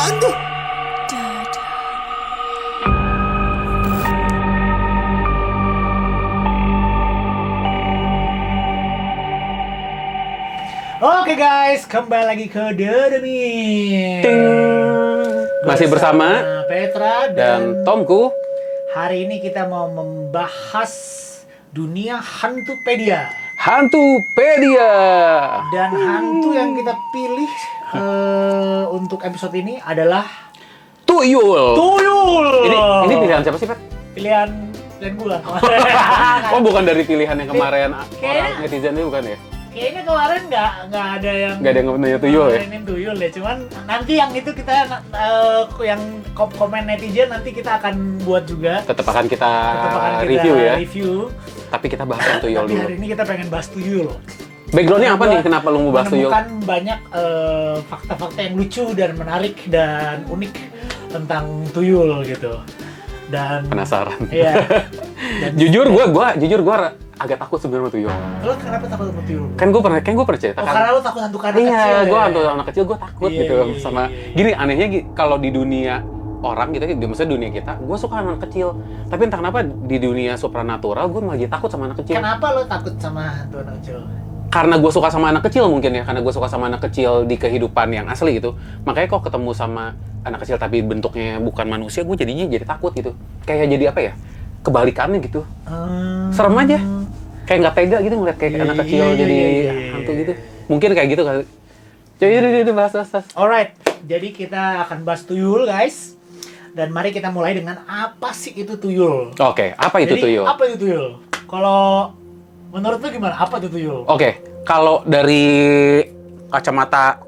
Apaan tuh? Oke guys, kembali lagi ke Dedemi. Masih bersama Petra dan Tomku. Hari ini kita mau membahas dunia hantupedia. Hantupedia. Dan hantu yang kita pilih untuk episode ini adalah Tuyul. Tuyul. Ini pilihan siapa sih, Pet? Pilihan gua. Oh, bukan dari pilihan yang kemarin Kayaknya- orang netizen itu bukan ya? Kayaknya kemarin nggak ada yang nanya Tuyul ya? ngomongin Tuyul ya. Cuman nanti yang itu kita yang komen netizen nanti kita akan buat juga. Tetap akan kita Tetap akan kita review ya. review. Tapi kita bahas yang Tuyul Tapi dulu. hari ini kita pengen bahas Tuyul. Backgroundnya apa Gua nih? Kenapa lu mau bahas Tuyul? Menemukan banyak fakta-fakta yang lucu dan menarik dan unik tentang Tuyul gitu. Dan Penasaran. Iya. Dan jujur gua agak takut sebenarnya sama Tuyul. lo kenapa takut sama Tuyul? Kan gue pernah cerita Oh, kan. karena lo takut hantu anak kecil. Iya, gue ya? hantu anak kecil gue takut Iya, gitu iya, sama. iya. Gini anehnya kalau di dunia orang gitu, maksudnya dunia kita, gue suka anak kecil. Tapi entah kenapa di dunia supranatural gue malah jadi takut sama anak kecil. Kenapa lo takut sama hantu anak kecil? Karena gue suka sama anak kecil mungkin ya, karena gue suka sama anak kecil di kehidupan yang asli gitu. Makanya kok ketemu sama anak kecil tapi bentuknya bukan manusia, gue jadinya jadi takut gitu. Kayak jadi apa ya? Kebalikannya gitu. Serem aja. Kayak nggak tega gitu ngeliat kayak anak kecil jadi hantu gitu. Mungkin kayak gitu kali. Coba udah bahas. Alright, jadi kita akan bahas Tuyul guys. Dan mari kita mulai dengan apa sih itu Tuyul? Oke, apa itu Jadi, Tuyul? apa itu Tuyul? Kalau menurut lu gimana? Apa itu Tuyul? Oke, kalau dari kacamata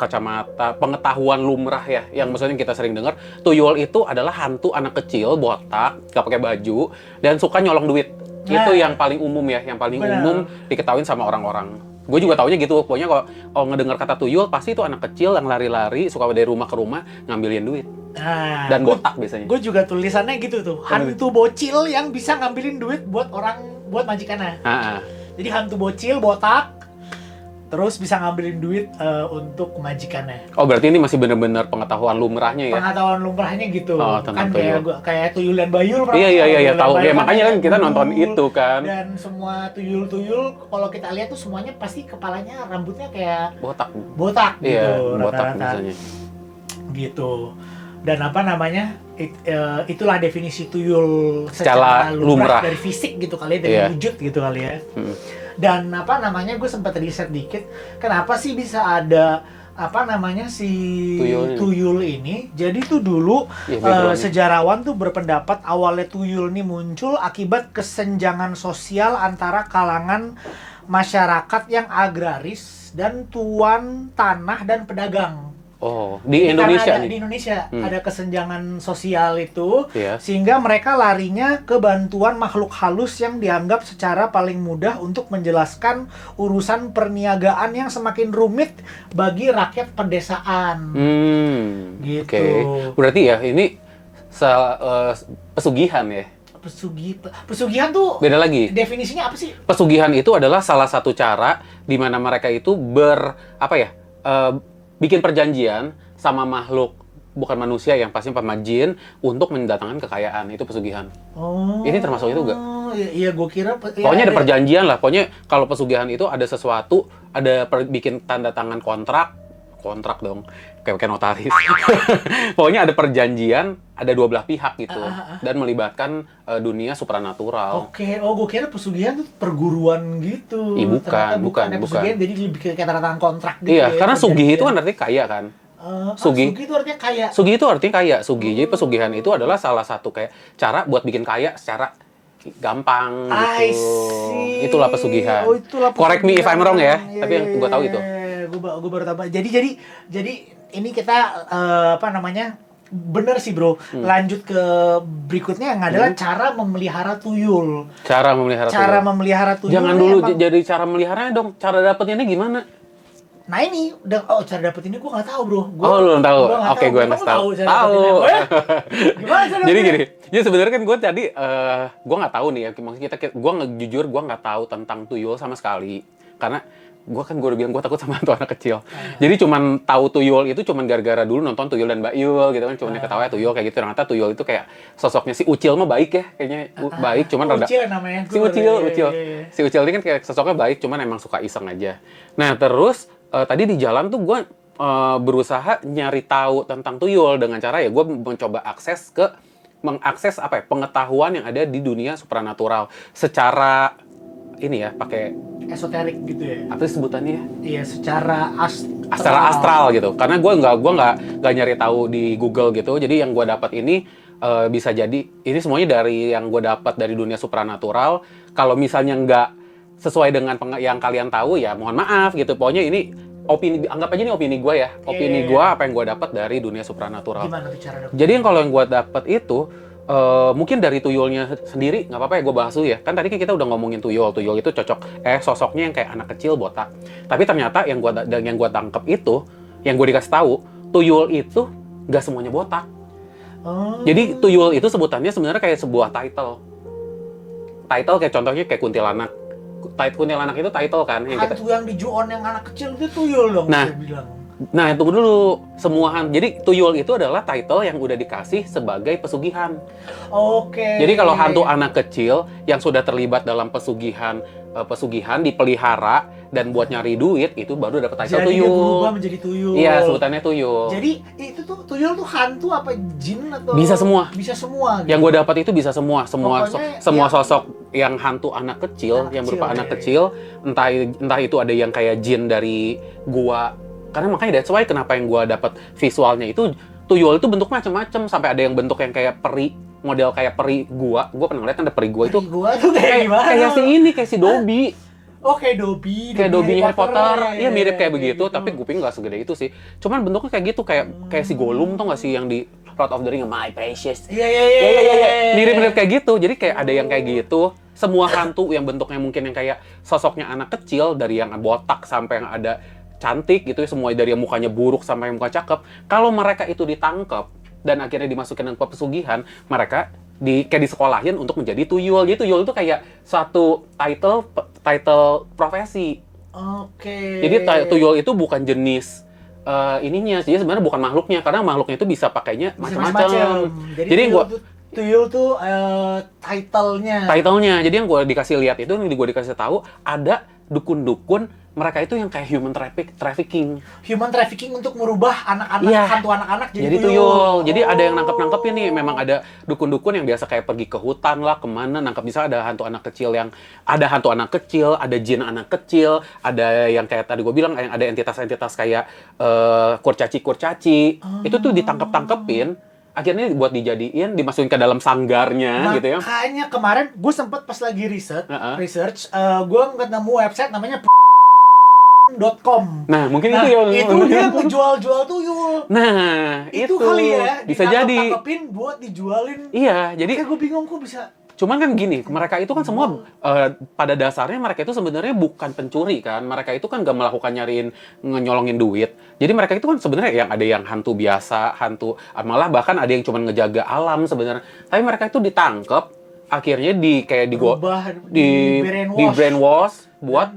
pengetahuan lumrah ya, yang maksudnya kita sering dengar, Tuyul itu adalah hantu anak kecil botak, nggak pakai baju dan suka nyolong duit. Nah. Itu yang paling umum ya, yang paling Benar. umum diketahuin sama orang-orang. Gue juga taunya gitu, pokoknya kalau ngedengar kata Tuyul pasti itu anak kecil yang lari-lari, suka dari rumah ke rumah ngambilin duit. Nah, Dan botak biasanya. Gue juga tulisannya gitu tuh, hantu bocil yang bisa ngambilin duit buat majikannya. Jadi hantu bocil botak, terus bisa ngambilin duit untuk majikannya. Oh, berarti ini masih benar-benar pengetahuan lumrahnya ya? Pengetahuan lumrahnya gitu. Oh, tentang Kan kayak Tuyul dan Bayul pernah. Iya, Tuyul dan tahu. Bayul Ya makanya kan kita nonton Tuyul. itu kan. Dan semua tuyul-tuyul kalau kita lihat tuh semuanya pasti kepalanya rambutnya kayak botak Iya, gitu botak rata-rata. biasanya. Gitu. Dan apa namanya? Itulah definisi tuyul Secara lumrah dari fisik gitu kali ya, dari Iya. wujud gitu kali ya. Hmm. Dan apa namanya? Gue sempat riset dikit, kenapa sih bisa ada apa namanya si tuyul ini? Jadi tuh dulu Iya, backgroundnya. sejarawan tuh berpendapat awalnya tuyul ini muncul akibat kesenjangan sosial antara kalangan masyarakat yang agraris dan tuan tanah dan pedagang. Oh, di Karena Indonesia ada, nih. di Indonesia ada kesenjangan sosial itu, Iya. sehingga mereka larinya ke bantuan makhluk halus yang dianggap secara paling mudah untuk menjelaskan urusan perniagaan yang semakin rumit bagi rakyat pedesaan. Gitu. Oke. Berarti ya ini pesugihan ya. Pesugihan tuh Beda lagi. definisinya apa sih? Pesugihan itu adalah salah satu cara di mana mereka itu bikin perjanjian sama makhluk bukan manusia yang pasti jin untuk mendatangkan kekayaan. Itu pesugihan. Oh. Ini termasuk itu nggak? Iya, gue kira. Pokoknya ada perjanjian lah. Pokoknya kalau pesugihan itu ada sesuatu, ada bikin tanda tangan kontrak dong, kayak notaris. Pokoknya ada perjanjian, ada dua belah pihak gitu, dan melibatkan dunia supranatural. Oke, gue kira pesugihan tuh perguruan gitu. Bukan, Ternyata bukan. ada pesugihan, jadi lebih kayak tanda tangan kontrak gitu. Iya, ya, karena sugih perjanjian. itu kan artinya kaya kan. Sugih itu artinya kaya. Sugih itu artinya kaya. Jadi pesugihan itu adalah salah satu kayak cara buat bikin kaya secara gampang I gitu. see. Itulah pesugihan. Oh, itulah Correct me if I'm wrong ya, Iya, tapi yang gue tahu itu. Gue baru tahu. Jadi ini kita apa namanya? Bener sih bro. Lanjut ke berikutnya yang adalah cara memelihara tuyul. Cara memelihara tuyul. Jangan ini dulu emang- jadi cara meliharanya dong. Cara dapetinnya gimana? Nah ini cara dapet ini gue nggak tahu bro. Oh, lu belum tahu. Gua nggak Oke, gue Kamu nggak tahu. cara Tahu. dapetinnya. Gimana cara Jadi dapetinnya? gini, ya sebenarnya kan gue tadi gue nggak tahu nih ya. Maksudnya gue jujur gue nggak tahu tentang tuyul sama sekali. Karena gue udah bilang gue takut sama hantu anak kecil. Jadi cuman tahu tuyul itu cuman gara-gara dulu nonton Tuyul dan Mbak Yul gitu kan, cuman ketawa tuyul kayak gitu. Ternyata tuyul itu kayak sosoknya si Ucil mah baik ya, kayaknya baik, cuman rada Ucil namanya. si Ucil. Si Ucil ini kan kayak sosoknya baik, cuman emang suka iseng aja. Nah terus tadi di jalan tuh gue berusaha nyari tahu tentang tuyul dengan cara ya gue mencoba mengakses apa ya, pengetahuan yang ada di dunia supranatural secara ini ya, pakai Esoterik gitu ya. apa sih sebutannya ya? Iya, secara Astral gitu. Karena gue nggak nyari tahu di Google gitu. Jadi yang gue dapat ini bisa jadi ini semuanya dari yang gue dapat dari dunia supranatural. Kalau misalnya nggak sesuai dengan yang kalian tahu ya mohon maaf gitu. Pokoknya ini opini, anggap aja ini opini gue ya. Opini gue apa yang gue dapat dari dunia supranatural. Gimana tuh cara Jadi kalau yang gue dapat itu mungkin dari tuyulnya sendiri nggak apa-apa ya gue bahas dulu ya. Kan tadi kan kita udah ngomongin tuyul itu cocok sosoknya yang kayak anak kecil botak. Tapi ternyata yang gue tangkep itu, yang gue dikasih tahu, tuyul itu nggak semuanya botak. Jadi tuyul itu sebutannya sebenarnya kayak sebuah title kayak contohnya kayak kuntilanak. Kuntilanak itu title kan yang hantu yang di Ju-on yang anak kecil itu tuyul dong, Nah, saya bilang. Nah, tunggu dulu. Jadi tuyul itu adalah title yang udah dikasih sebagai pesugihan. Oke. Jadi kalau hantu anak kecil yang sudah terlibat dalam pesugihan dipelihara dan buat nyari duit itu baru dapat title jadi tuyul. Dia berubah menjadi tuyul. Iya, sebutannya tuyul. Jadi itu tuh tuyul tuh hantu apa jin atau Bisa semua. Bisa semua. Gitu. Yang gue dapat itu bisa semua Pokoknya sosok yang hantu anak kecil, yang berupa anak kecil, entah itu ada yang kayak jin dari gua. Karena makanya that's why kenapa yang gue dapat visualnya itu tuyul itu bentuk macam-macam, sampai ada yang bentuk yang kayak peri, model kayak peri gua pernah lihat kan ada peri gua itu Gua tuh kayak gimana? kayak si Dobby. Oh, kayak Dobby. Kayak Dobby Harry Potter. Iya mirip kayak begitu, gitu. tapi kuping nggak segede itu sih. Cuman bentuknya kayak gitu, kayak si Gollum tau nggak sih yang di Lord of the Ring, My Precious. Iya. Mirip-mirip kayak gitu. Jadi kayak ada yang kayak gitu. Semua hantu yang bentuknya mungkin yang kayak sosoknya anak kecil, dari yang botak sampai yang ada cantik gitu ya, semua dari yang mukanya buruk sampai yang muka cakep. Kalau mereka itu ditangkap dan akhirnya dimasukin ke pesugihan, mereka kayak disekolahin untuk menjadi tuyul. Jadi tuyul itu kayak satu title profesi. Oke. Jadi tuyul itu bukan jenis ininya, jadi sebenarnya bukan makhluknya, karena makhluknya itu bisa pakainya macam-macam. Jadi tuyul tuh title-nya. Jadi yang gue dikasih lihat itu, yang gue dikasih tahu ada dukun-dukun, mereka itu yang kayak human trafficking. Human trafficking untuk merubah anak-anak, hantu anak-anak jadi tuyul. Jadi ada yang nangkep-nangkepin nih, memang ada dukun-dukun yang biasa kayak pergi ke hutan lah, kemana, nangkep bisa ada hantu anak kecil, ada jin anak kecil, ada yang kayak tadi gue bilang, yang ada entitas-entitas kayak kurcaci. Itu tuh ditangkep-tangkepin, akhirnya buat dijadiin, dimasukin ke dalam sanggarnya gitu ya. Makanya kemarin gue sempet pas lagi research, gue ketemu website namanya .com. Nah, mungkin itu dia ngejual tuyul. Nah, itu kali ya. Bisa jadi. Ditangkepin buat dijualin. Iya, jadi kayak gue bingung kok bisa. Cuman kan gini, mereka itu kan semua pada dasarnya mereka itu sebenarnya bukan pencuri kan. Mereka itu kan gak melakukan nyolongin duit. Jadi mereka itu kan sebenarnya yang ada yang hantu biasa, malah bahkan ada yang cuma ngejaga alam sebenarnya. Tapi mereka itu ditangkap, akhirnya di brainwash buat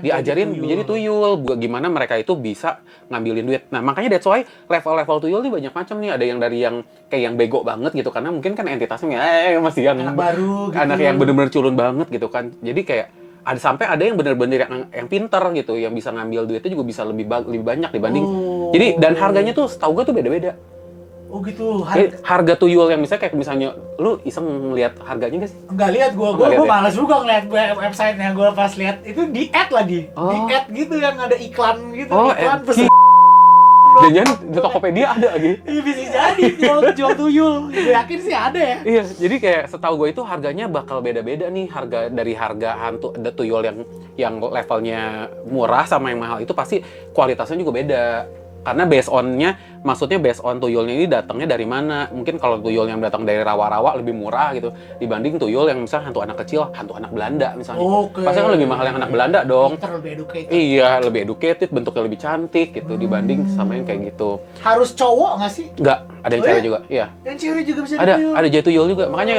diajarin menjadi tuyul. Gimana mereka itu bisa ngambilin duit. Nah, makanya that's why level-level tuyul nih banyak macam nih. Ada yang dari yang kayak yang bego banget gitu, karena mungkin kan entitasnya masih yang anak baru gitu. Anak yang bener-bener culun banget gitu kan. Jadi kayak sampai ada yang bener-bener yang pinter gitu, yang bisa ngambil duitnya juga bisa lebih banyak dibanding. Jadi dan harganya tuh setahu gue tuh beda-beda. Oh gitu. Harga tuyul yang misalnya lu iseng ngeliat harganya nggak sih? Enggak lihat gue malas juga ngeliat website-nya. Gue pas lihat itu di ad lagi. Di ad gitu yang ada iklan gitu, iklan pesan. Jangan di Tokopedia ada lagi. Iya bisa jadi jual tuyul. Gue yakin sih ada ya. Iya, jadi kayak setahu gue itu harganya bakal beda-beda nih, dari harga hantu ada tuyul yang levelnya murah sama yang mahal itu pasti kualitasnya juga beda. Karena based on tuyulnya ini datangnya dari mana. Mungkin kalau tuyul yang datang dari rawa-rawa lebih murah gitu dibanding tuyul yang misalnya hantu anak kecil, hantu anak Belanda misalnya. Pasti kan lebih mahal yang anak Belanda dong. Lebih educated. Iya, lebih educated, bentuknya lebih cantik gitu dibanding sama yang kayak gitu. Harus cowok nggak sih? Nggak, Ada yang Oh, cewek ya? juga, iya. Yang cewek juga bisa Ada, tuyul. ada jadi tuyul juga. Makanya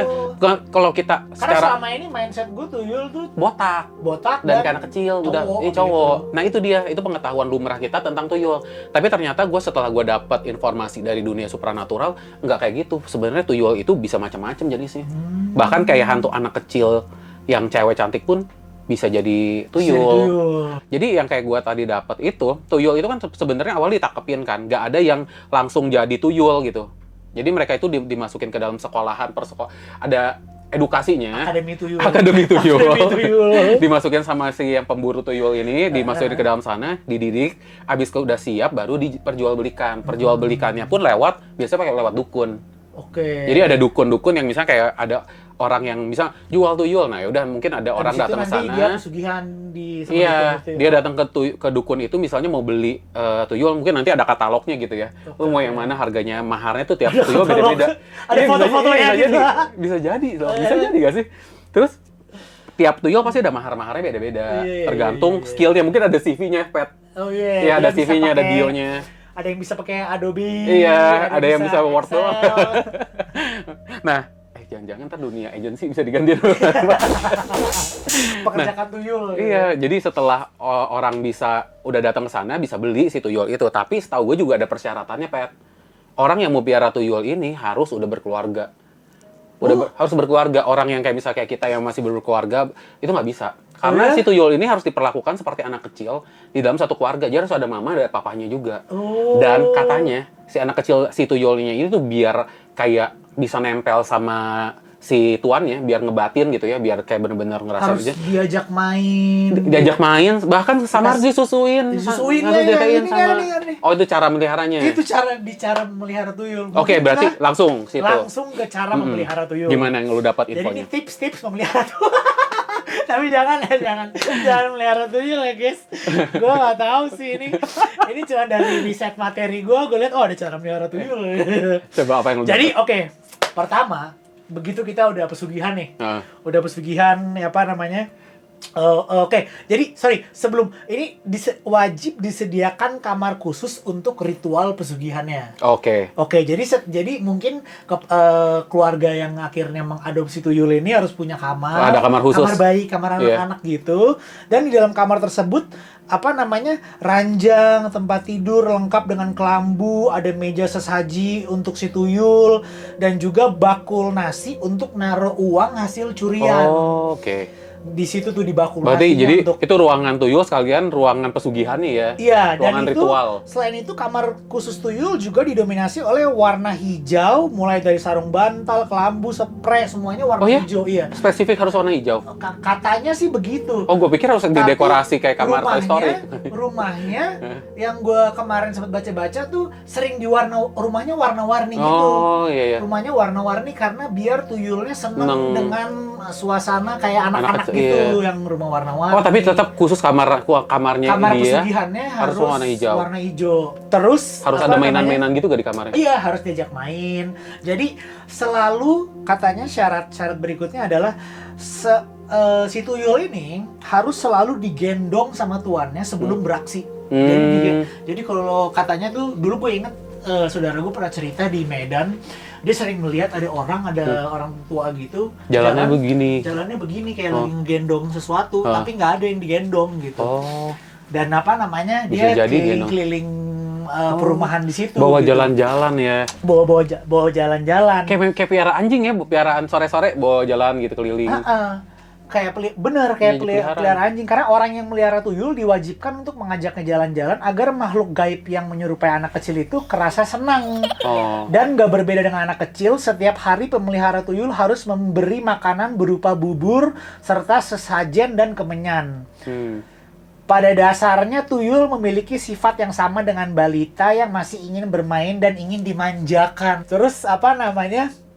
kalau kita Karena secara selama ini mindset gue tuyul tuh botak botak dan kayak anak kecil udah cowok, cowok. gitu. Nah itu dia, itu pengetahuan lumrah kita tentang tuyul. Tapi ternyata gue setelah gue dapat informasi dari dunia supranatural, nggak kayak gitu. Sebenarnya tuyul itu bisa macam-macam jenisnya. Bahkan kayak hantu anak kecil yang cewek cantik pun bisa jadi tuyul. Jadi yang kayak gue tadi dapat itu, tuyul itu kan sebenarnya awal ditakepin kan, nggak ada yang langsung jadi tuyul gitu. Jadi mereka itu dimasukin ke dalam sekolahan, ada edukasinya. Akademi tuyul. Akademi tuyul. Akademi tuyul. Dimasukin sama si yang pemburu tuyul ini, dimasukin ke dalam sana, dididik, habis udah siap baru diperjualbelikan. Perjualbelikannya pun biasanya pakai lewat dukun. Oke. Jadi ada dukun-dukun yang misalnya kayak ada orang yang misal jual tuyul, nah yaudah mungkin ada orang datang ke nanti sana. dia pesugihan di sama Iya, dukun itu ya. dia datang ke dukun itu misalnya mau beli tuyul, mungkin nanti ada katalognya gitu ya. Lu mau yang mana harganya, maharnya tuh tiap tuyul beda-beda. Ada Iya, foto-fotonya bisa gitu. Bisa jadi loh, bisa jadi gak sih? Terus tiap tuyul pasti ada mahar-maharnya beda-beda. Iya, Tergantung iya. skillnya, mungkin ada CV-nya, Pet. Oh iya. Iya, ada dia bisa CV-nya, ada pakai- bio-nya. Ada yang bisa pakai Adobe. Iya, ada yang bisa Word Excel. doang. Nah, jangan-jangan ntar dunia agensi bisa diganti dulu. Pekerjakan tuyul. Iya, jadi setelah orang udah datang ke sana bisa beli si tuyul itu, tapi setahu gue juga ada persyaratannya, Pet. Orang yang mau piara tuyul ini harus udah berkeluarga. Harus berkeluarga. Orang yang kayak kita yang masih berkeluarga itu nggak bisa. Karena si tuyul ini harus diperlakukan seperti anak kecil di dalam satu keluarga. Jadi harus ada mama, ada papanya juga. Dan katanya si anak kecil, si tuyulnya ini tuh biar kayak bisa nempel sama si tuannya, biar ngebatin gitu ya, biar kayak bener-bener ngerasa Harus diajak main. bahkan samar disusuin harus ya, diatain ini sama. nih. Oh, itu cara meliharanya. Itu cara melihara tuyul. Oke, Mungkin berarti kita langsung situ. langsung ke cara memelihara tuyul. Gimana yang lu dapat Jadi ini infonya? tips-tips memelihara tuyul. Tapi jangan melihara tuyul ya guys. Gue nggak tahu sih ini cuma dari riset materi gue lihat ada cara melihara tuyul. Coba apa yang lu Jadi dapat? oke, pertama begitu kita udah pesugihan nih, Nah. udah pesugihan apa namanya? Oke, jadi sebelum ini wajib disediakan kamar khusus untuk ritual pesugihannya. Oke. Oke, jadi mungkin keluarga yang akhirnya mengadopsi tuyul ini harus punya kamar, Ada kamar khusus. kamar bayi, kamar anak-anak gitu. Dan di dalam kamar tersebut ranjang, tempat tidur lengkap dengan kelambu, ada meja sesaji untuk si tuyul, dan juga bakul nasi untuk naruh uang hasil curian. Oh, oke. Di situ tuh di bakul Berarti nasinya jadi untuk itu ruangan tuyul sekalian ruangan pesugihan nih ya. iya, dan Ruangan itu ritual. selain itu kamar khusus tuyul juga didominasi oleh warna hijau, mulai dari sarung bantal, kelambu, spray, semuanya warna Oh, ya? hijau. Iya. Spesifik harus warna hijau. Katanya sih begitu. Oh, gue pikir harus Tapi didekorasi kayak kamar Toy Story. rumahnya yang gue kemarin sempat baca-baca tuh sering rumahnya warna-warni gitu. Oh, iya iya. Rumahnya warna-warni karena biar tuyulnya seneng Seneng. dengan suasana kayak anak-anak kecil, gitu iya. yang rumah warna-warni. Oh, tapi tetap khusus kamarnya kamar dia pesugihannya harus warna hijau. warna hijau. Terus Harus apa ada namanya? mainan-mainan gitu gak di kamarnya? Iya, harus diajak main. Jadi selalu katanya syarat-syarat berikutnya adalah si tuyul ini harus selalu digendong sama tuannya sebelum beraksi. Jadi kalau katanya tuh dulu gue inget saudara gue pernah cerita di Medan, dia sering melihat ada orang tua gitu Jalannya begini kayak lagi ngegendong sesuatu, tapi nggak ada yang digendong gitu. Oh. Dan dia Bisa jadi gendong. keliling perumahan di situ. Bawa gitu. jalan-jalan ya. Bawa jalan-jalan. Kayak piara anjing ya, piaraan sore-sore bawa jalan gitu keliling. Kayak pelihara anjing, karena orang yang melihara tuyul diwajibkan untuk mengajaknya jalan-jalan agar makhluk gaib yang menyerupai anak kecil itu kerasa senang. Dan nggak berbeda dengan anak kecil, setiap hari pemelihara tuyul harus memberi makanan berupa bubur serta sesajen dan kemenyan. Pada dasarnya tuyul memiliki sifat yang sama dengan balita yang masih ingin bermain dan ingin dimanjakan. Terus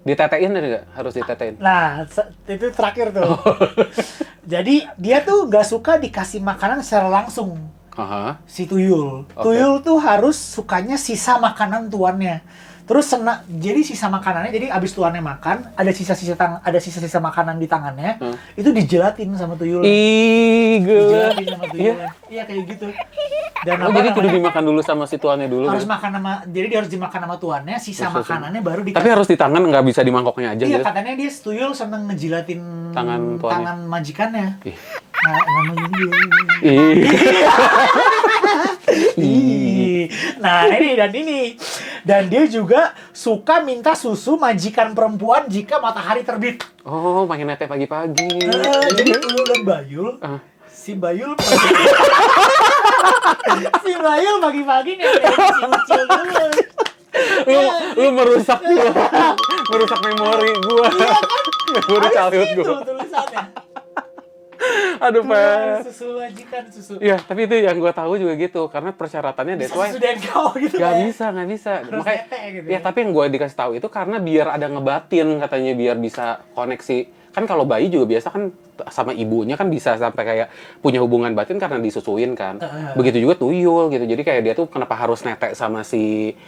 Ditetein nggak? Harus ditetein. Nah, itu terakhir tuh. Jadi dia tuh nggak suka dikasih makanan secara langsung. Si tuyul. Oke. Tuyul tuh harus sukanya sisa makanan tuannya. Terus jadi sisa makanannya, jadi abis tuannya makan, ada sisa-sisa makanan di tangannya, itu dijelatin sama tuyul. Dijelatin sama tuyul. Iya kayak gitu. Dan jadi kudu dimakan dulu sama si tuannya dulu. Harus jadi dia harus dimakan sama tuannya, sisa makanannya baru dikasih. Tapi harus di tangan, nggak bisa di mangkoknya aja. Iya, katanya dia tuyul seneng ngejilatin tangan majikannya. Nah, namanya dia. Nah, ini. Dan dia juga suka minta susu majikan perempuan jika matahari terbit. Oh, pengen nete pagi-pagi. Jadi Tuyul dan Bayul, si Bayul pagi-pagi nih si Ucil dulu. Lu merusak memori gua. Memori childhood gua. Itu tulisannya. Aduh, Pak. Susu majikan, susu. Iya, tapi itu yang gua tahu juga gitu, karena persyaratannya that's why susu Denko gitu. Gak bisa. Makanya, gitu. ya tapi yang gua dikasih tahu itu karena biar ada ngebatin, katanya biar bisa koneksi. Kan kalau bayi juga biasa kan sama ibunya kan bisa sampai kayak punya hubungan batin karena disusuin kan. Begitu juga tuyul gitu. Jadi kayak dia tuh kenapa harus netek sama si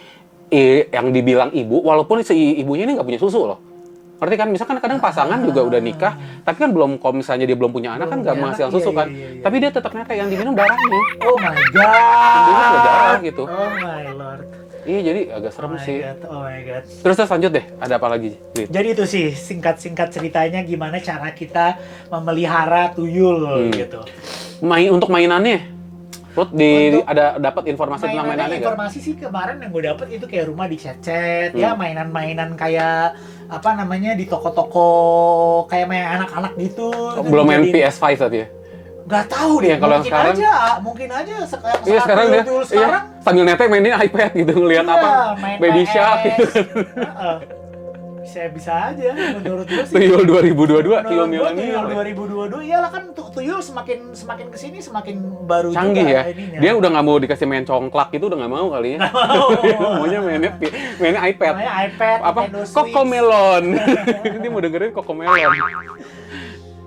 yang dibilang ibu, walaupun si ibunya ini nggak punya susu loh. Ngerti kan? Misalkan kadang pasangan juga udah nikah, tapi kan kalau misalnya dia belum punya anak kan nggak menghasilkan susu kan. Tapi dia tetap netek, yang diminum darahnya. Oh my god. Dia ada darah gitu. Oh my lord. Iya, jadi agak serem sih. Oh my god. Terus lanjut deh, ada apa lagi? Jadi itu sih singkat ceritanya gimana cara kita memelihara tuyul gitu. Untuk mainannya, ada dapat informasi tentang mainannya nggak? Informasi sih kemarin yang gue dapet itu kayak rumah dicet-cet, ya mainan-mainan kayak apa namanya di toko-toko kayak main anak-anak gitu. Belum main PS5 tapi ya? Gak tahu deh, kalau sekarang mungkin aja iya sekarang dia sambil netek mainin iPad gitu, ngelihat apa Baby Shark gitu. Bisa aja menurut gue sih. Tuyul 2022, tuyul milenial. 2022 iyalah kan tuyul semakin kesini semakin baru canggih juga ya. Ininya. Dia udah nggak mau dikasih main congklak gitu, udah nggak mau kali ya. Maunya mainnya iPad. Apa? Cocomelon. Dia mau dengerin Cocomelon.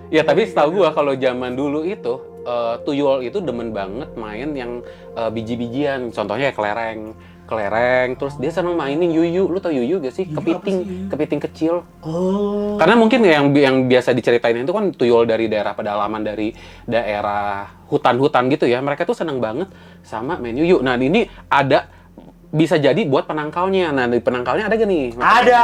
Ya tapi setahu gua kalau zaman dulu itu tuyul itu demen banget main yang biji-bijian. Contohnya kelereng, terus dia seneng mainin yuyu. Lu tau yuyu gak sih? Kepiting kecil. Oh. Karena mungkin yang biasa diceritain itu kan tuyul dari daerah pedalaman, dari daerah hutan-hutan gitu ya. Mereka tuh seneng banget sama main yuyu. Nah ini ada bisa jadi buat penangkalnya. Nah di penangkalnya ada gak nih? Ada.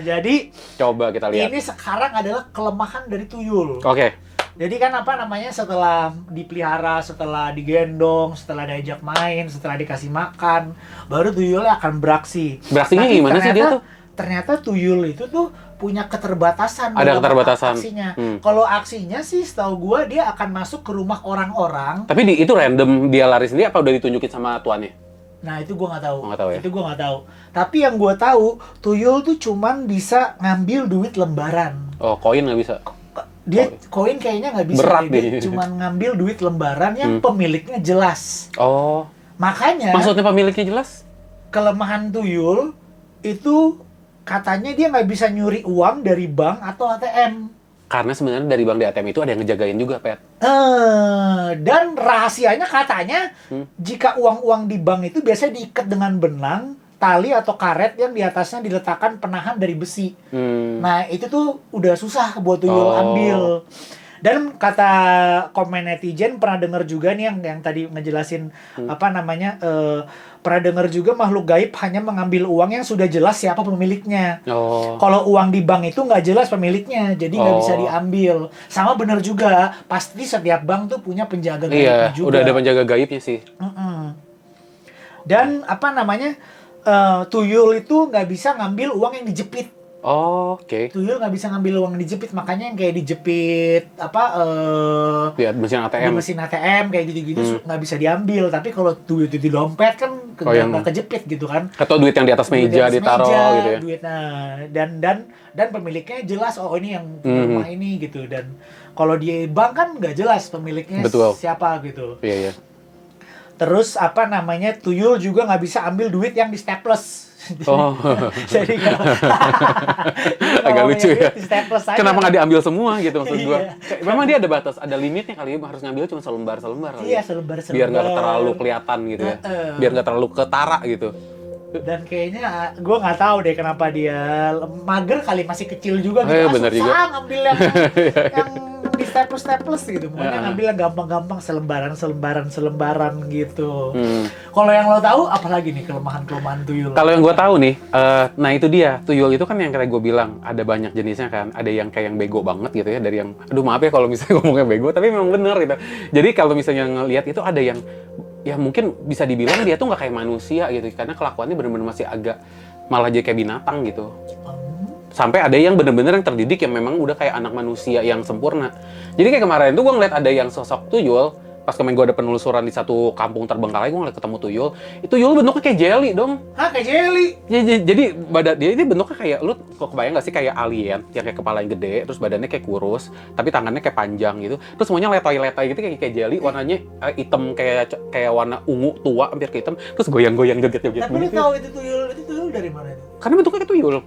Jadi coba kita lihat. Ini sekarang adalah kelemahan dari tuyul. Oke. Jadi kan apa namanya, setelah dipelihara, setelah digendong, setelah diajak main, setelah dikasih makan, baru tuyulnya akan beraksi. Beraksinya gimana sih dia tuh? Ternyata tuyul itu tuh punya keterbatasan. Ada keterbatasan. Aksinya. Kalau aksinya sih setahu gua dia akan masuk ke rumah orang-orang. Tapi itu random dia lari sendiri apa udah ditunjukin sama tuannya? Nah itu gua nggak tahu. Ya? Itu gua nggak tahu. Tapi yang gua tahu, tuyul tuh cuman bisa ngambil duit lembaran. Oh, koin nggak bisa? Dia koin kayaknya nggak bisa. Berat dia cuma ngambil duit lembaran yang pemiliknya jelas. Oh. Makanya. Maksudnya pemiliknya jelas? Kelemahan tuyul itu katanya dia nggak bisa nyuri uang dari bank atau ATM. Karena sebenarnya dari bank di ATM itu ada yang ngejagain juga, Pet. Dan rahasianya katanya jika uang-uang di bank itu biasanya diikat dengan benang, tali atau karet yang di atasnya diletakkan penahan dari besi. Nah, itu tuh udah susah buat tuyul ambil. Dan kata komen netizen pernah dengar juga nih yang tadi ngejelasin apa namanya, pernah dengar juga makhluk gaib hanya mengambil uang yang sudah jelas siapa pemiliknya. Kalau uang di bank itu nggak jelas pemiliknya, jadi nggak bisa diambil. Sama benar juga, pasti setiap bank tuh punya penjaga gaibnya juga. Udah ada penjaga gaibnya sih. Dan apa namanya, tuyul itu nggak bisa ngambil uang yang dijepit. Oke. Tuyul nggak bisa ngambil uang yang dijepit, makanya yang kayak dijepit apa mesin ATM. Di mesin ATM kayak gitu-gitu nggak bisa diambil. Tapi kalau duit di dompet kan nggak kejepit gitu kan. Atau duit yang di atas meja ditaruh gitu ya. Duit, nah, dan pemiliknya jelas, oh ini yang rumah ini gitu. Dan kalau di bank kan nggak jelas pemiliknya siapa gitu. Iya. Terus apa namanya, tuyul juga nggak bisa ambil duit yang di staples. Jadi agak lucu ya. Kenapa nggak diambil semua gitu maksud gua? Memang dia ada batas, ada limitnya kali ya, harus ngambil cuma selembar kali. Iya, selembar. Biar nggak terlalu kelihatan gitu ya. Biar nggak terlalu ketara gitu. Dan kayaknya gue nggak tahu deh kenapa dia mager kali, masih kecil juga gitu. Bener Susah juga. ngambil yang di staples gitu. Maunya ngambil yang gampang-gampang, selembaran gitu. Kalau yang lo tahu apalagi nih kelemahan tuyul? Kalau yang gue tahu nih, nah itu dia, tuyul itu kan yang kayak gue bilang, ada banyak jenisnya kan. Ada yang kayak yang bego banget gitu ya, dari yang, aduh maaf ya kalau misalnya ngomongnya bego, tapi memang bener gitu. Jadi kalau misalnya ngelihat itu ada yang, ya mungkin bisa dibilang dia tuh nggak kayak manusia gitu, karena kelakuannya bener-bener masih agak malah jadi kayak binatang gitu. Sampai ada yang bener-bener yang terdidik yang memang udah kayak anak manusia yang sempurna. Jadi kayak kemarin tuh gue ngeliat ada yang sosok tuyul, pas kemarin gue ada penelusuran di satu kampung terbengkalai, gue ngeliat ketemu tuyul. Itu tuyul bentuknya kayak jelly dong. Hah, kayak jelly? Ya, jadi badan dia ini bentuknya kayak, lu kok kebayang gak sih kayak alien yang kayak kepala yang gede, terus badannya kayak kurus, tapi tangannya kayak panjang gitu. Terus semuanya letoy-letoy gitu kayak jelly, warnanya hitam kayak warna ungu tua, hampir kayak hitam, terus goyang-goyang joget-joget. Tapi lu tahu itu tuyul dari mana itu? Karena bentuknya kayak tuyul.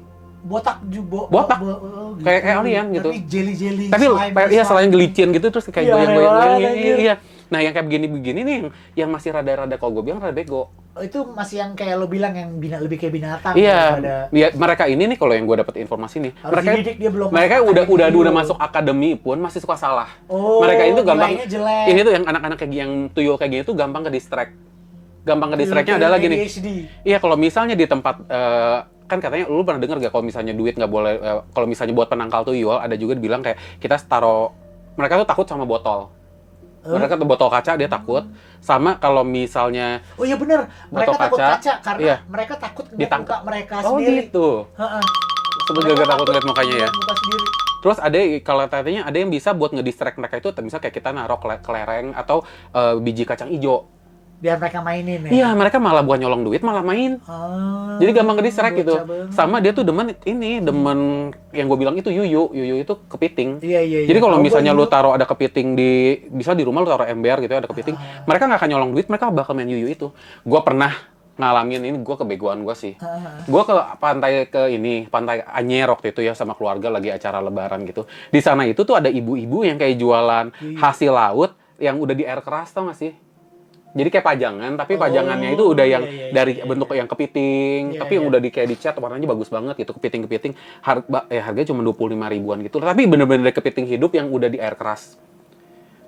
Botak. Gitu. Kayak alien gitu. Tapi jelly. Tapi iya selain gelicin gitu terus kayak Iya, goyang-goyang. iya. Iya. Nah, yang kayak begini-begini nih yang masih rada-rada kalau gue bilang rada bego. Itu masih yang kayak lo bilang yang lebih kayak binatang. Iya. Daripada... Ya, mereka ini nih kalau yang gue dapat informasi nih, Harus dididik, dia belum mereka masuk udah masuk akademi pun masih suka salah. Oh, mereka itu gampang. nilainya jelek. Ini tuh yang anak-anak kayak yang tuyul kayak gini tuh gampang ke distract. Gampang ke distract-nya adalah gini. Iya, kalau misalnya di tempat kan katanya lu pernah dengar gak kalau misalnya duit nggak boleh, kalau misalnya buat penangkal tuyul ada juga dibilang kayak kita taruh, mereka tuh takut sama botol. Mereka tuh botol kaca dia takut, sama kalau misalnya oh iya bener, mereka takut kaca karena iya, mereka takut ditangkap muka mereka oh sendiri. Gitu. Sebenarnya takut lihat mukanya ya. Muka sendiri. Terus ada kalau katanya ada yang bisa buat ngedistract mereka itu, misal kayak kita naruh kelereng atau biji kacang hijau. Biar mereka mainin ya? Iya, mereka malah buat nyolong duit, malah main. Jadi gampang ke-distract gitu. Sama dia tuh demen yang gue bilang itu yuyu itu kepiting. Iya. Jadi kalau misalnya lu taruh ada kepiting bisa di rumah lu taruh ember gitu ya, ada kepiting. Mereka nggak akan nyolong duit, mereka bakal main yuyu itu. Gue pernah ngalamin ini, gue kebegoan gue sih. Gue ke pantai Anyer waktu itu ya sama keluarga lagi acara lebaran gitu. Di sana itu tuh ada ibu-ibu yang kayak jualan hasil laut yang udah di air keras, tau gak sih? Jadi kayak pajangan, tapi pajangannya itu udah yang dari bentuk yang kepiting, tapi yang udah kayak dicat, warnanya bagus banget gitu, kepiting. Harganya cuma 25 ribuan gitu. Tapi bener-bener kepiting hidup yang udah di air keras.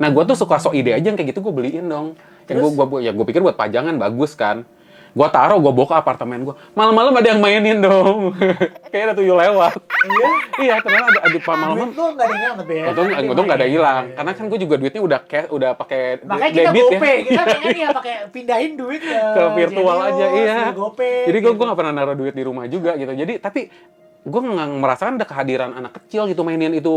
Nah, gue tuh suka sok ide aja yang kayak gitu, gue beliin dong. Gue pikir buat pajangan bagus kan. Gue taruh, gue bawa ke apartemen gue. Malam-malam ada yang mainin dong. Kayaknya ada tuyul lewat. Iya, ternyata ada malam-malam. Duit lo nggak ada yang hilang tapi ya? Untung nggak ada hilang. Karena kan gue juga duitnya udah pakai makanya kita debit GoPay. ya. Kita pengen ya pakai pindahin duit ke virtual Genius, aja, iya. GoPay. Jadi gue nggak pernah naruh duit di rumah juga gitu. Jadi tapi gue nggak merasakan ada kehadiran anak kecil gitu mainin itu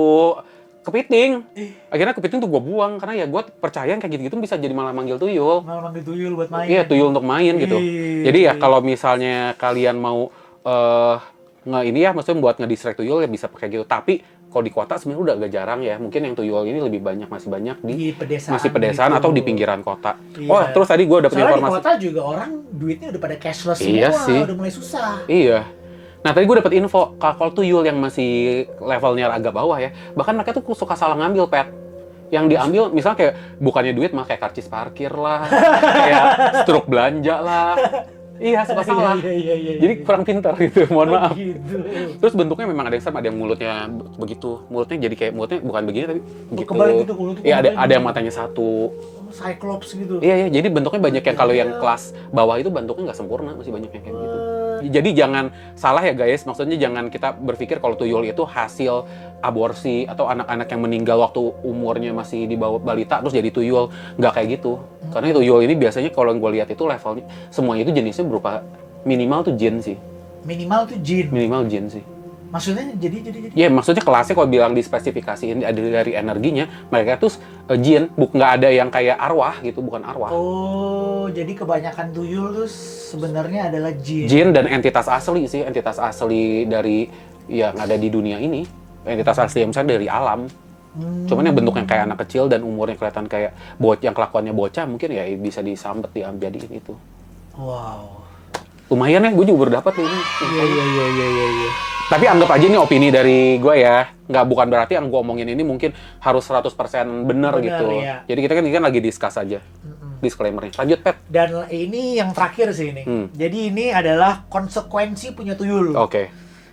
kepiting. Akhirnya kepiting tuh gue buang karena ya gue percaya kayak gitu-gitu bisa jadi malah manggil tuyul. Malah manggil tuyul buat main. Iya, tuyul untuk main gitu. Jadi ya kalau misalnya kalian mau maksudnya buat ngedistract tuyul ya bisa pakai gitu. Tapi kalau di kota sebenarnya udah agak jarang ya. Mungkin yang tuyul ini masih banyak di pedesaan gitu. Atau di pinggiran kota. Iya. Oh, terus tadi gue dapet informasi. Soalnya di kota juga orang duitnya udah pada cashless Iya semua, sih. udah mulai susah. Iya. Nah, tadi gue dapet info, kalau tuyul yang masih levelnya agak bawah ya, bahkan mereka tuh suka salah ngambil, Pet. Yang diambil, misalnya kayak bukannya duit, malah kayak karcis parkir lah, kayak struk belanja lah. Iya, suka salah. Iya. Jadi kurang pintar gitu, mohon maaf. Gitu. Terus bentuknya memang ada yang sama, ada yang mulutnya begitu. Mulutnya jadi kayak, mulutnya bukan begini tapi begitu. Kebalik gitu, mulutnya. Iya, ada yang matanya satu. Cyclops gitu. Iya, jadi bentuknya banyak yang kalau yang kelas bawah itu bentuknya nggak sempurna, masih banyak yang kayak gitu. Jadi jangan salah ya guys, maksudnya jangan kita berpikir kalau tuyul itu hasil aborsi atau anak-anak yang meninggal waktu umurnya masih di bawah balita terus jadi tuyul. Nggak kayak gitu. Karena tuyul ini biasanya kalau gue lihat itu levelnya, semuanya itu jenisnya berupa minimal tuh jin sih. Minimal jin sih. Maksudnya jadi. Ya maksudnya kelasnya kalau bilang dispesifikasiin ada dari energinya, mereka tuh jin, nggak ada yang kayak arwah gitu, bukan arwah. Oh, jadi kebanyakan tuyul tuh sebenarnya adalah jin. Jin dan entitas asli sih, entitas asli dari yang ada di dunia ini, entitas asli yang misalnya dari alam. Cuman yang bentuknya kayak anak kecil dan umurnya kelihatan kayak yang kelakuannya bocah, mungkin ya bisa disambet dijadiin itu. Wow. Lumayan ya, gue juga baru dapat ini. Iya. Tapi anggap aja ini opini dari gue ya. Bukan berarti yang gue omongin ini mungkin harus 100% bener gitu. Iya. Jadi kita kan lagi discuss aja. disclaimer-nya. Lanjut, Pet. Dan ini yang terakhir sih ini. Jadi ini adalah konsekuensi punya tuyul. Oke.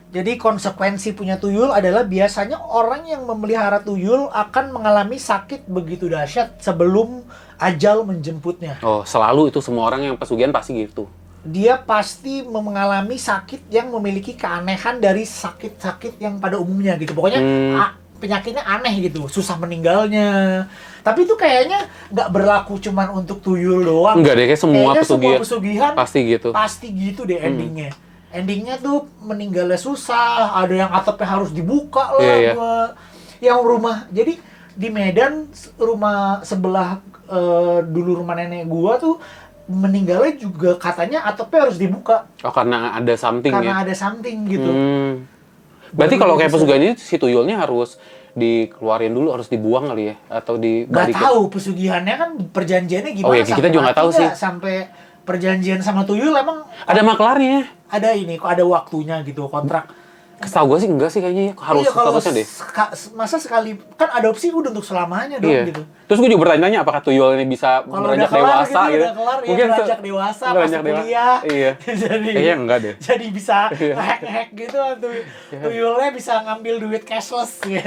Jadi konsekuensi punya tuyul adalah biasanya orang yang memelihara tuyul akan mengalami sakit begitu dahsyat sebelum ajal menjemputnya. Oh, selalu itu semua orang yang pesugihan pasti gitu. Dia pasti mengalami sakit yang memiliki keanehan dari sakit-sakit yang pada umumnya gitu. Pokoknya penyakitnya aneh gitu, susah meninggalnya. Tapi itu kayaknya nggak berlaku cuman untuk tuyul doang. Enggak deh, kayak semua Kayaknya pesugihan pasti gitu. pasti gitu. Pasti gitu deh endingnya. Endingnya tuh meninggalnya susah, ada yang atapnya harus dibuka lah. Iya. Yang rumah, jadi di Medan rumah sebelah dulu rumah nenek gua tuh meninggalnya juga katanya atapnya harus dibuka Oh, karena ada something karena ya. ada something gitu. Berarti Baru kalau kayak bisa. pesugihan ini si tuyulnya harus dikeluarin dulu, harus dibuang kali ya, atau Gak dibalikin. tahu pesugihannya kan perjanjiannya gimana. Oh ya, kita sampai juga nggak tahu mati sih. Sampai perjanjian sama tuyul emang Ada maklarnya. ada ini kok ada waktunya gitu kontrak. Setahu gue sih enggak sih kayaknya, harus Iya, kalau statusnya deh. masa sekali kan adopsi udah untuk selamanya dong Iya. gitu. Terus gue juga bertanya apakah tuyul ini bisa Kalau beranjak udah kelar dewasa gitu. udah kelar ya beranjak dewasa pas beranjak dewasa. kuliah. Iya. jadi Kayaknya enggak deh. Jadi bisa Iya. hack gitu tuyulnya bisa ngambil duit cashless ya.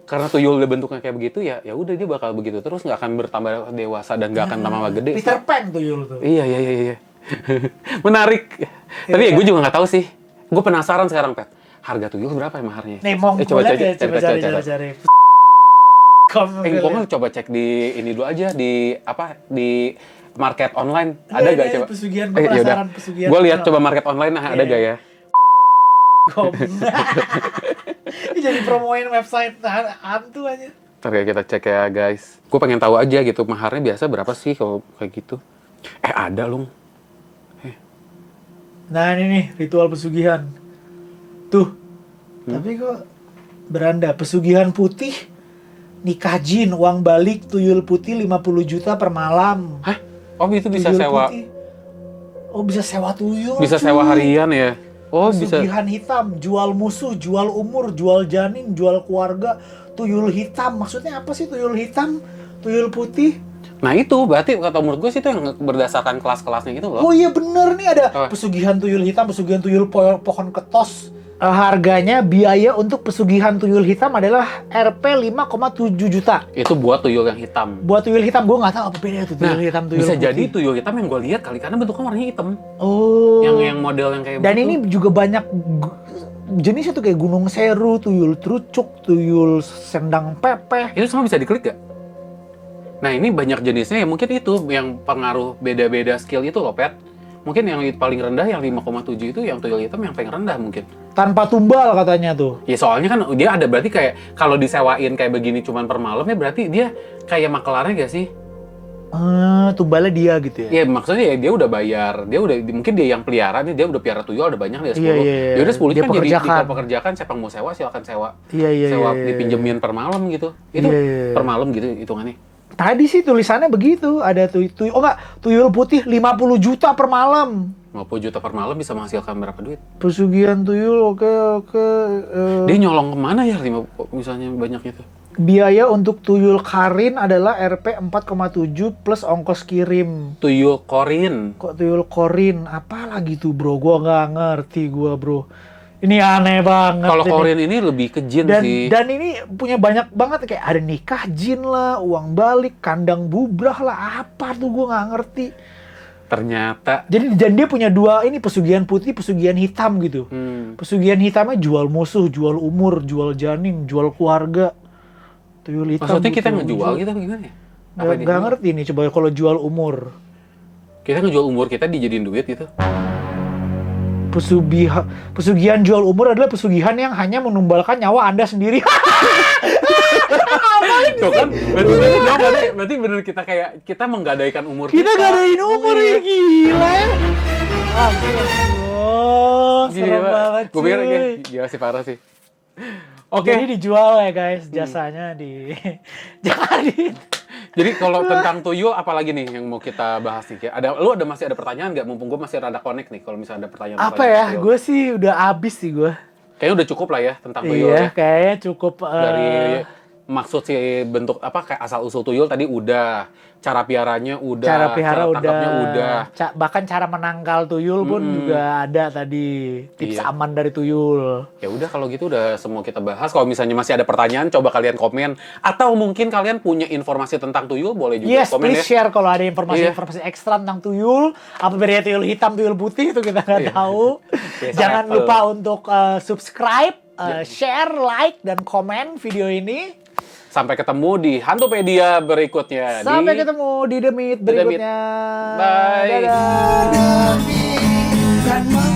Karena tuyul udah bentuknya kayak begitu ya, ya udah dia bakal begitu terus, nggak akan bertambah dewasa dan nggak akan tambah gede. Peter Pan tuyul tuh. Iya. Menarik. Tapi ya gue juga nggak tahu sih. Gue penasaran sekarang, Pet. Harga tuyul berapa ya maharnya? Nih mau coba lihat cek, ya, coba cari. cari. Gue nggak coba cek di ini dulu aja, di apa, di market online. Ada gak coba? Pesugihan Yaudah. penasaran pesugihan. Gue lihat coba market online, nah ada Iya. gak ya? Ini jadi promoin website hantu aja. Ntar ya kita cek ya guys. Gue pengen tahu aja gitu, maharnya biasa berapa sih kalau kayak gitu. Ada loh. Nah ini nih ritual pesugihan. Tuh. Tapi kok beranda pesugihan putih nikah jin uang balik tuyul putih 50 juta per malam. Hah? Oh itu bisa Tuyul sewa, putih. Oh bisa sewa tuyul. bisa cuy. sewa harian ya? Oh bisa. Pesugihan hitam, jual musuh, jual umur, jual janin, jual keluarga. Tuyul hitam, maksudnya apa sih tuyul hitam? Tuyul putih? Nah itu berarti kata menurut gue sih itu yang berdasarkan kelas-kelasnya gitu loh. Oh iya bener nih ada Apa? pesugihan tuyul hitam, pesugihan tuyul pohon ketos. Harganya biaya untuk pesugihan tuyul hitam adalah Rp 5,7 juta. Itu buat tuyul yang hitam. Buat tuyul hitam gue nggak tahu apa beda tuh tuyul Nah, hitam tuyul bisa putih. jadi tuyul hitam yang gue lihat kali karena bentuknya warnanya hitam. Oh. Yang model yang kayak Dan begitu. ini juga banyak jenisnya tuh kayak gunung seru, tuyul trucuk, tuyul sendang pepeh. Itu semua bisa diklik gak? Nah ini banyak jenisnya ya, mungkin itu yang pengaruh beda-beda skill itu loh, Pet. Mungkin yang paling rendah yang 5,7 itu yang tuyul hitam yang paling rendah mungkin. Tanpa tumbal katanya tuh. Ya soalnya kan dia ada berarti kayak kalau disewain kayak begini cuman per malam ya berarti dia kayak maklarnya gak sih? Tumbalnya dia gitu ya. Ya maksudnya ya dia udah bayar, dia udah mungkin dia yang pelihara nih, dia udah pelihara tuyul ada banyak dia 10. Iya. Ya udah 10 Dia kan jadi pekerjakan. pekerjakan, siapa mau sewa silakan sewa. Iya. Sewa dipinjemin per malam gitu. Itu Iya. per malam gitu hitungannya. Tadi sih tulisannya begitu, ada tuyul, oh enggak, tuyul putih 50 juta per malam. 50 juta per malam bisa menghasilkan berapa duit? Pesugihan tuyul, oke. Dia nyolong kemana ya misalnya banyak itu? Biaya untuk tuyul karin adalah Rp 4,7 plus ongkos kirim. Tuyul korin. Kok tuyul korin? Apa lagi tuh bro? Gua nggak ngerti gua bro. Ini aneh banget. Kalau ini. korin ini lebih ke jin sih. Dan ini punya banyak banget kayak ada nikah jin lah, uang balik, kandang bubrah lah, apa tuh gua nggak ngerti. Ternyata Jadi dan dia punya dua ini pesugihan putih, pesugihan hitam gitu. Pesugihan hitamnya jual musuh, jual umur, jual janin, jual keluarga. Tuyul hitam. maksudnya kita tuyul ngejual hijau. gitu apa gimana ya? Nggak ngerti nih coba kalau jual umur. Kita ngejual umur kita dijadiin duit gitu. Pesugihan jual umur adalah pesugihan yang hanya menumbalkan nyawa Anda sendiri. Tuh kan, berarti bener kita kayak kita menggadaikan umur kita. Kita gadain umur ya, gila ya. Oh, serem banget Gue pikir cuy. gila sih parah sih. Jadi dijual ya guys, jasanya di jangan di. Jadi kalau tentang tuyul apalagi nih yang mau kita bahas nih? Lu masih ada pertanyaan nggak? Mumpung gue masih rada connect nih kalau misalnya ada pertanyaan. Apa ya? Gue sih udah abis sih gue. Kayaknya udah cukup lah ya tentang tuyul Iya, ya. kayaknya cukup. Dari maksud si bentuk apa kayak asal usul tuyul tadi udah, cara piaranya udah, Cara pelihara tangkapnya udah. bahkan cara menangkal tuyul pun juga ada tadi, tips Iya. aman dari tuyul. Ya udah kalau gitu udah semua kita bahas. Kalau misalnya masih ada pertanyaan, coba kalian komen. Atau mungkin kalian punya informasi tentang tuyul, boleh juga Yes, komen please ya. share kalau ada informasi-informasi ekstra tentang tuyul. Apa bedanya tuyul hitam, tuyul putih itu kita nggak tahu. Biasa Jangan Apple. lupa untuk subscribe, share, like, dan komen video ini. Sampai ketemu di Hantupedia berikutnya. Sampai ketemu di The Meet The Meet. berikutnya. Bye. Dadah. Demi kan